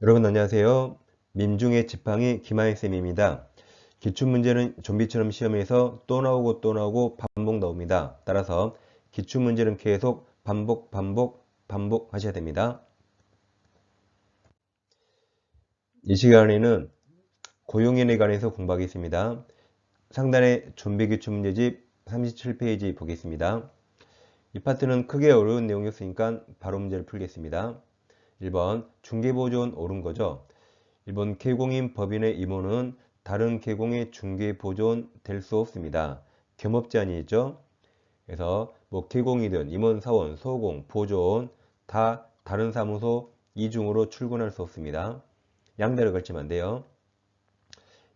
여러분 안녕하세요. 민중의 지팡이 김하익쌤입니다. 기출문제는 좀비처럼 시험에서 또 나오고 또 나오고 반복 나옵니다. 따라서 기출문제는 계속 반복 하셔야 됩니다. 이 시간에는 고용인에 관해서 공부하겠습니다. 상단의 좀비 기출문제집 37페이지 보겠습니다. 이 파트는 크게 어려운 내용이었으니까 바로 문제를 풀겠습니다. 1번 중개보조원 옳은 거죠. 1번 개공인 법인의 임원은 다른 개공의 중개보조원 될 수 없습니다. 겸업제한이 있죠. 그래서 뭐 개공이든 임원, 사원, 소공, 보조원 다 다른 사무소 이중으로 출근할 수 없습니다. 양다를 걸치면 안 돼요.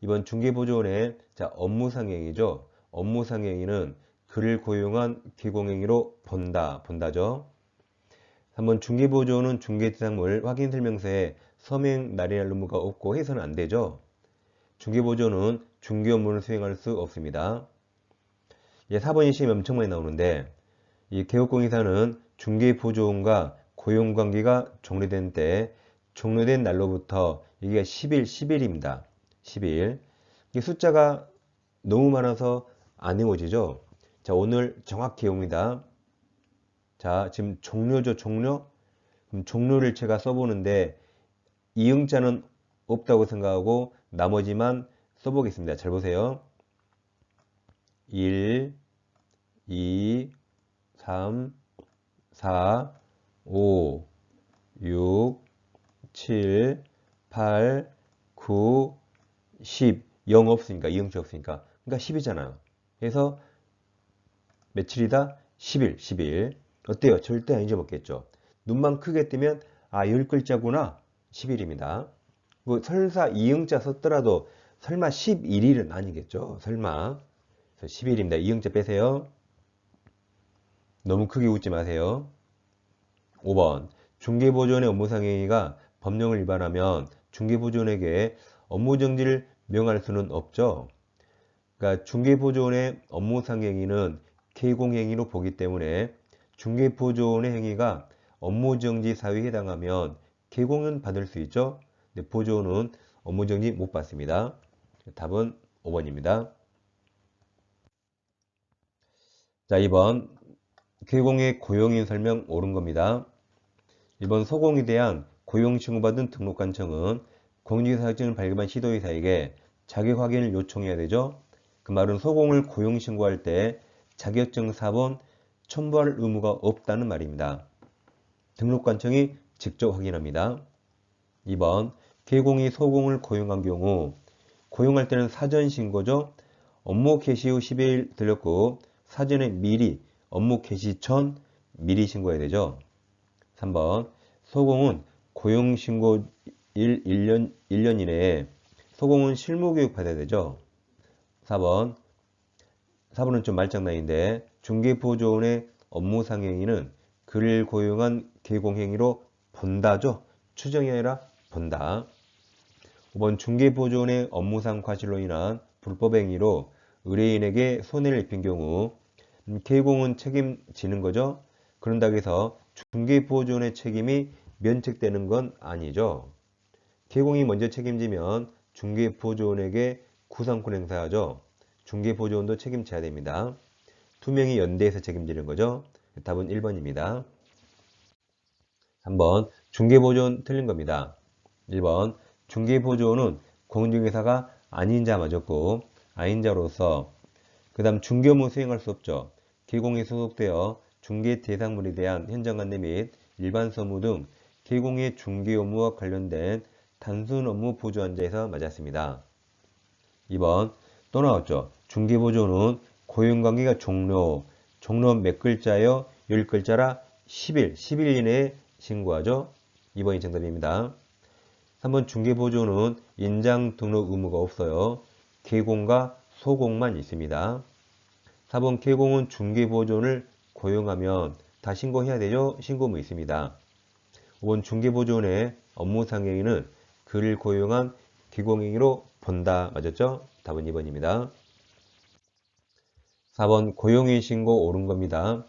이번 중개보조원의 업무상행위죠. 업무상행위는 그를 고용한 개공행위로 본다죠. 3번 중개보조원은 중개대상물 확인설명서에 서명 날인할 의무가 없고 해서는 안 되죠. 중개보조원은 중개 업무를 수행할 수 없습니다. 4번이 시험에 엄청 많이 나오는데 이 개업공인사는 중개보조원과 고용관계가 종료된 때 종료된 날로부터 이게 10일입니다. 10일. 이 숫자가 너무 많아서 안 외워지죠. 자, 오늘 정확히 옵니다. 자, 지금 종료죠, 종료? 그럼 종료를 제가 써보는데 이응자는 없다고 생각하고 나머지만 써보겠습니다. 잘 보세요. 1, 2, 3, 4, 5, 6, 7, 8, 9, 10. 0 없으니까, 이응자 없으니까. 그러니까 10이잖아요. 그래서 며칠이다? 10일. 어때요? 절대 안 잊어먹겠죠. 눈만 크게 뜨면 10글자구나. 10일입니다. 뭐 설사 이응자 썼더라도 설마 11일은 아니겠죠. 설마. 10일입니다. 이응자 빼세요. 너무 크게 웃지 마세요. 5번. 중개보조원의 업무상행위가 법령을 위반하면 중개보조원에게 업무정지를 명할 수는 없죠. 그러니까 중개보조원의 업무상행위는 개공행위로 보기 때문에 중개보조원의 행위가 업무정지 사유에 해당하면 개공은 받을 수 있죠. 근데 보조원은 업무정지 못 받습니다. 답은 5번입니다. 자, 2번 개공의 고용인 설명 옳은 겁니다. 1번 소공에 대한 고용신고받은 등록관청은 공직에서 자격증을 발급한 시도의사에게 자격 확인을 요청해야 되죠. 그 말은 소공을 고용신고할 때 자격증 사본 첨부할 의무가 없다는 말입니다. 등록관청이 직접 확인합니다. 2번 개공이 소공을 고용한 경우 고용할 때는 사전 신고죠. 업무 개시 후 10일 들렸고 사전에 미리 업무 개시 전 미리 신고해야 되죠. 3번 소공은 고용신고일 1년 이내에 소공은 실무교육 받아야 되죠. 4번은 좀 말장난인데 중개보조원의 업무상행위는 그를 고용한 개공행위로 본다죠. 추정이 아니라 본다. 5번 중개보조원의 업무상 과실로 인한 불법행위로 의뢰인에게 손해를 입힌 경우 개공은 책임지는 거죠. 그런다고 해서 중개보조원의 책임이 면책되는 건 아니죠. 개공이 먼저 책임지면 중개보조원에게 구상권 행사하죠. 중개보조원도 책임져야 됩니다. 두 명이 연대해서 책임지는 거죠. 답은 1번입니다. 3번 중개보조원 틀린 겁니다. 1번 중개보조원은 공인중개사가 아닌 자 맞았고 아닌 자로서 그 다음 중개업무 수행할 수 없죠. 개공에 소속되어 중개 대상물에 대한 현장 안내 및 일반 서무 등 개공의 중개 업무와 관련된 단순 업무 보조한 자에서 맞았습니다. 2번 또 나왔죠. 중개보조는 고용관계가 종료 몇 글자요? 10글자라 10일 이내에 신고하죠. 2번이 정답입니다. 3번 중개보조는 인장 등록 의무가 없어요. 개공과 소공만 있습니다. 4번 개공은 중개보조원을 고용하면 다 신고해야 되죠? 신고무 있습니다. 5번 중개보조원의 업무상행위는 그를 고용한 개공행위로 본다. 맞았죠? 답은 2번입니다. 4번 고용인 신고 옳은 겁니다.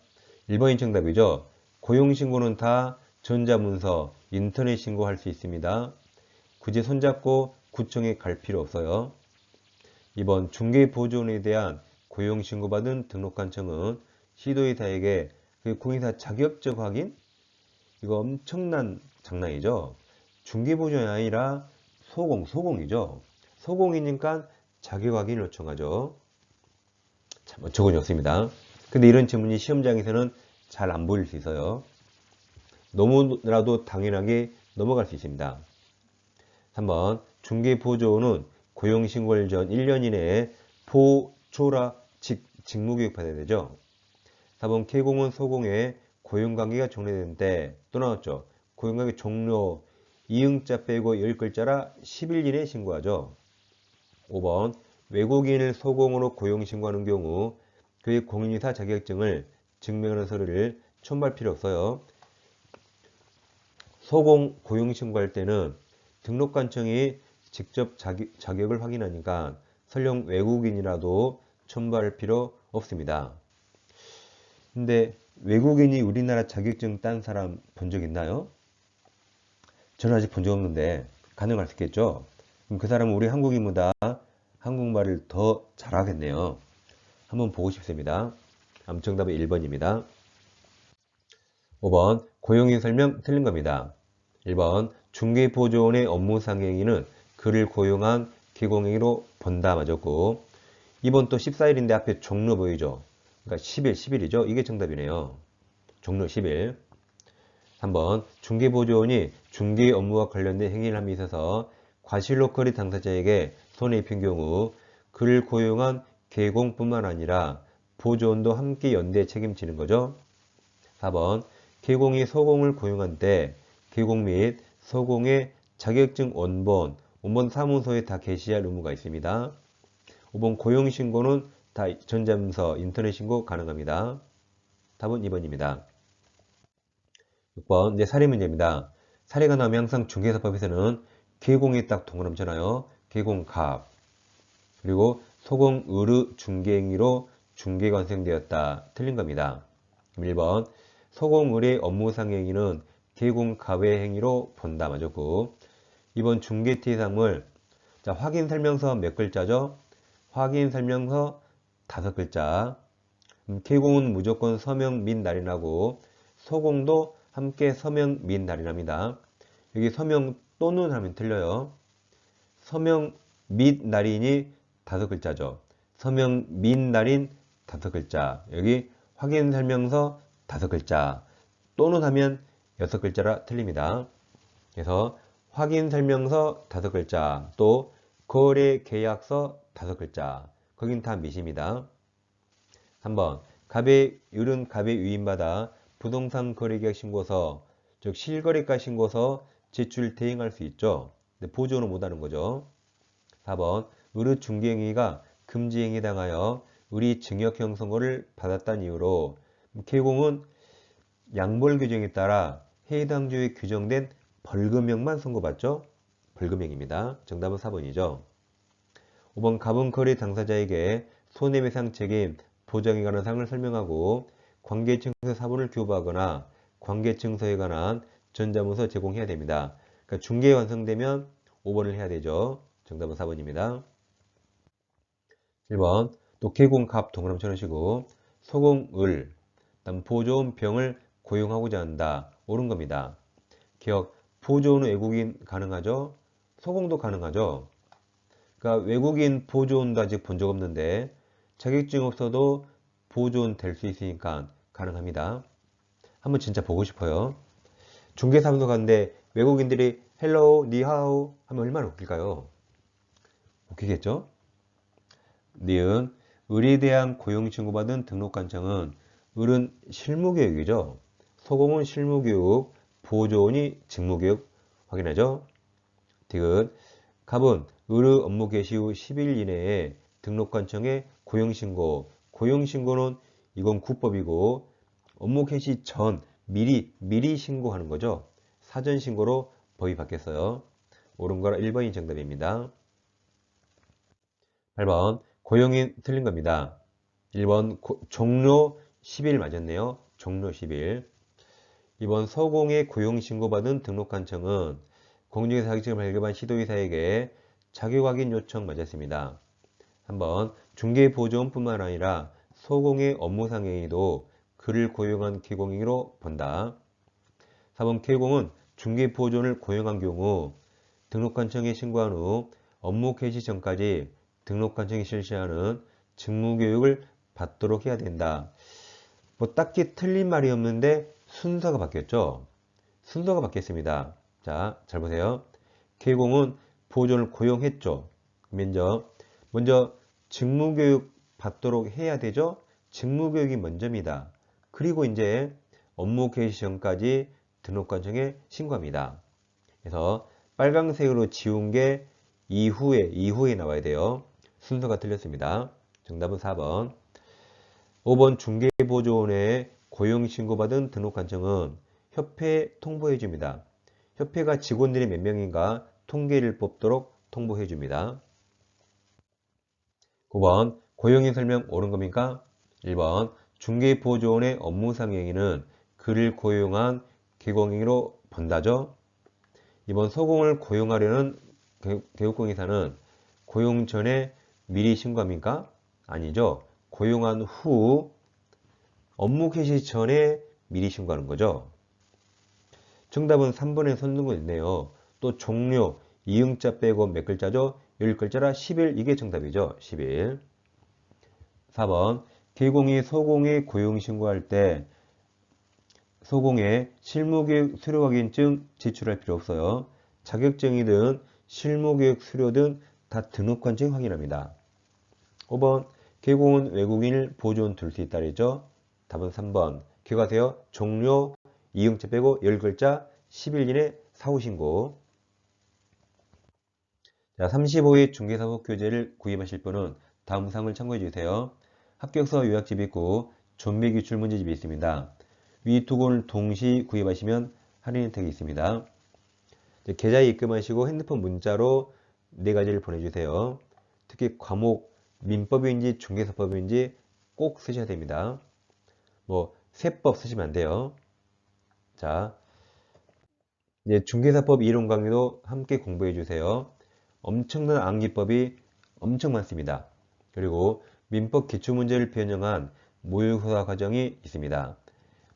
1번이 정답이죠. 고용신고는 다 전자문서, 인터넷 신고할 수 있습니다. 굳이 손잡고 구청에 갈 필요 없어요. 2번 중개보조원에 대한 고용신고받은 등록관청은 시도의사에게 그 공인사 자격증 확인? 이거 엄청난 장난이죠. 중개보조원이 아니라 소공이죠. 소공이니까 자격 확인을 요청하죠. 참 어처구니 없습니다. 근데 이런 질문이 시험장에서는 잘 안 보일 수 있어요. 너무나도 당연하게 넘어갈 수 있습니다. 3번 중개보조원은 고용신고일 전 1년 이내에 보조라 직무교육 받아야 되죠. 4번 개공은 소공의 고용관계가 종료된 때 또 나왔죠. 고용관계 종료 이응자 빼고 10글자라 10일 이내에 신고하죠. 5번 외국인을 소공으로 고용신고하는 경우 그의 공인이사 자격증을 증명하는 서류를 첨부할 필요 없어요. 소공 고용신고할 때는 등록관청이 직접 자격을 확인하니까 설령 외국인이라도 첨부할 필요 없습니다. 근데 외국인이 우리나라 자격증 딴 사람 본 적 있나요? 저는 아직 본 적 없는데 가능할 수 있겠죠? 그럼 그 사람은 우리 한국인보다 한국말을 더 잘하겠네요. 한번 보고 싶습니다. 정답은 1번입니다. 5번 고용인 설명 틀린 겁니다. 1번 중개보조원의 업무상행위는 그를 고용한 기공행위로 본다 맞았고 2번 또 14일인데 앞에 종료 보이죠? 그러니까 10일이죠? 이게 정답이네요. 종료 10일. 3번 중개보조원이 중개 업무와 관련된 행위를 함에 있어서 과실로커리 당사자에게 손해 입힌 경우 그를 고용한 개공뿐만 아니라 보조원도 함께 연대 책임지는 거죠. 4번 개공이 소공을 고용한 때 개공 및 소공의 자격증 원본 사무소에 다 게시할 의무가 있습니다. 5번 고용신고는 다 전자문서 인터넷 신고 가능합니다. 답은 2번입니다. 6번 이제 사례 문제입니다. 사례가 나오면 항상 중개사법에서는 개공이 딱 동그라미잖아요. 개공갑 그리고 소공 의뢰 중개행위로 중개가 완성되었다. 틀린 겁니다. 1번 소공 의뢰 업무상행위는 개공갑의 행위로 본다 맞았고 2번 중개티상물 자 확인설명서 몇 글자죠? 확인설명서 5글자 개공은 무조건 서명 및 날인하고 소공도 함께 서명 및 날인합니다. 여기 서명 또는 하면 틀려요. 서명 및 날인이 5글자죠. 서명 및 날인 5글자 여기 확인설명서 5글자 또는 하면 6글자라 틀립니다. 그래서 확인설명서 5글자 또 거래계약서 5글자 거긴 다 미시입니다. 3번 갑의 율은 갑의 위임받아 부동산 거래계약 신고서 즉 실거래가 신고서 제출 대행할 수 있죠. 근데 보조는 못하는 거죠. 4번 의뢰 중개행위가 금지행위 당하여 의뢰 징역형 선고를 받았다는 이유로 개공은 양벌 규정에 따라 해당 주에 규정된 벌금형만 선고받죠. 벌금형입니다. 정답은 4번이죠. 5번 갑은 거래 당사자에게 손해배상 책임 보장에 관한 사항을 설명하고 관계증서 사본을 교부하거나 관계증서에 관한 전자문서 제공해야 됩니다. 그러니까 중개 완성되면 5번을 해야 되죠. 정답은 4번입니다. 1번 또 개공갑 동그라미 쳐놓으시고 소공을 다음 보조원 병을 고용하고자 한다. 옳은 겁니다. 기억 보조원은 외국인 가능하죠? 소공도 가능하죠? 그러니까 외국인 보조원도 아직 본 적 없는데 자격증 없어도 보조원 될 수 있으니까 가능합니다. 한번 진짜 보고 싶어요. 중개사무소 갔는데 외국인들이 헬로우, 니하우 하면 얼마나 웃길까요? 웃기겠죠? 니은 을에 대한 고용신고받은 등록관청은 을은 실무교육이죠. 소공은 실무교육, 보조원이 직무교육 확인하죠. 디귿 갑은 을의 업무 개시 후 10일 이내에 등록관청에 고용신고 고용신고는 이건 구법이고 업무 개시 전 미리 신고하는 거죠. 사전 신고로 법이 바뀌었어요. 옳은 거라 1번이 정답입니다. 8번 고용인 틀린 겁니다. 1번 종료 10일 맞았네요. 종료 10일. 2번 소공의 고용신고받은 등록관청은 공중에서 자격증을 발급한 시도의사에게 자격확인 요청 맞았습니다. 한번 중개보조원뿐만 아니라 소공의 업무상행위도 그를 고용한 개공행위로 본다. 4번 개공은 중개보조원을 고용한 경우 등록관청에 신고한 후 업무 개시 전까지 등록관청이 실시하는 직무교육을 받도록 해야 된다. 뭐 딱히 틀린 말이 없는데 순서가 바뀌었죠. 순서가 바뀌었습니다. 자, 잘 보세요. 개공은 보조원을 고용했죠. 먼저 직무교육 받도록 해야 되죠. 직무교육이 먼저입니다. 그리고 이제 업무 개시 전까지 등록관청에 신고합니다. 그래서 빨강색으로 지운 게 이후에 나와야 돼요. 순서가 틀렸습니다. 정답은 4번. 5번 중개보조원에 고용신고받은 등록관청은 협회에 통보해 줍니다. 협회가 직원들이 몇 명인가 통계를 뽑도록 통보해 줍니다. 9번 고용인 설명 옳은 겁니까? 1번 중개보조원의 업무상행위는 그를 고용한 개공행위로 본다죠. 2번 소공을 고용하려는 개국공인사는 고용 전에 미리 신고합니까? 아니죠. 고용한 후 업무 개시 전에 미리 신고하는 거죠. 정답은 3번에 선등고 있네요. 또 종료, 이응자 빼고 몇 글자죠? 10글자라 10일 이게 정답이죠. 10일. 4번 개공이 소공에 고용신고할 때 소공에 실무교육 수료확인증 제출할 필요 없어요. 자격증이든 실무교육 수료든 다 등록관청 확인합니다. 5번 개공은 외국인을 보조원 둘 수 있다 그랬죠. 답은 3번. 기억하세요. 종료, 이응자 빼고 10글자 10일 이내 사후신고. 자, 35회 중개사법교재를 구입하실 분은 다음 사항을 참고해 주세요. 합격서 요약집이 있고 존비 기출 문제집이 있습니다. 위 두 권을 동시 구입하시면 할인 혜택이 있습니다. 계좌에 입금하시고 핸드폰 문자로 4가지를 보내주세요. 특히 과목 민법인지 중개사법인지 꼭 쓰셔야 됩니다. 뭐 세법 쓰시면 안 돼요. 자, 이제 중개사법 이론 강의도 함께 공부해 주세요. 엄청난 암기법이 엄청 많습니다. 그리고 민법 기출문제를 변형한 모의고사 과정이 있습니다.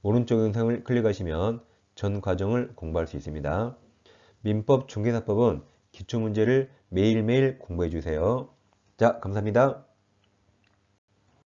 오른쪽 영상을 클릭하시면 전 과정을 공부할 수 있습니다. 민법 중개사법은 기출문제를 매일매일 공부해 주세요. 자, 감사합니다.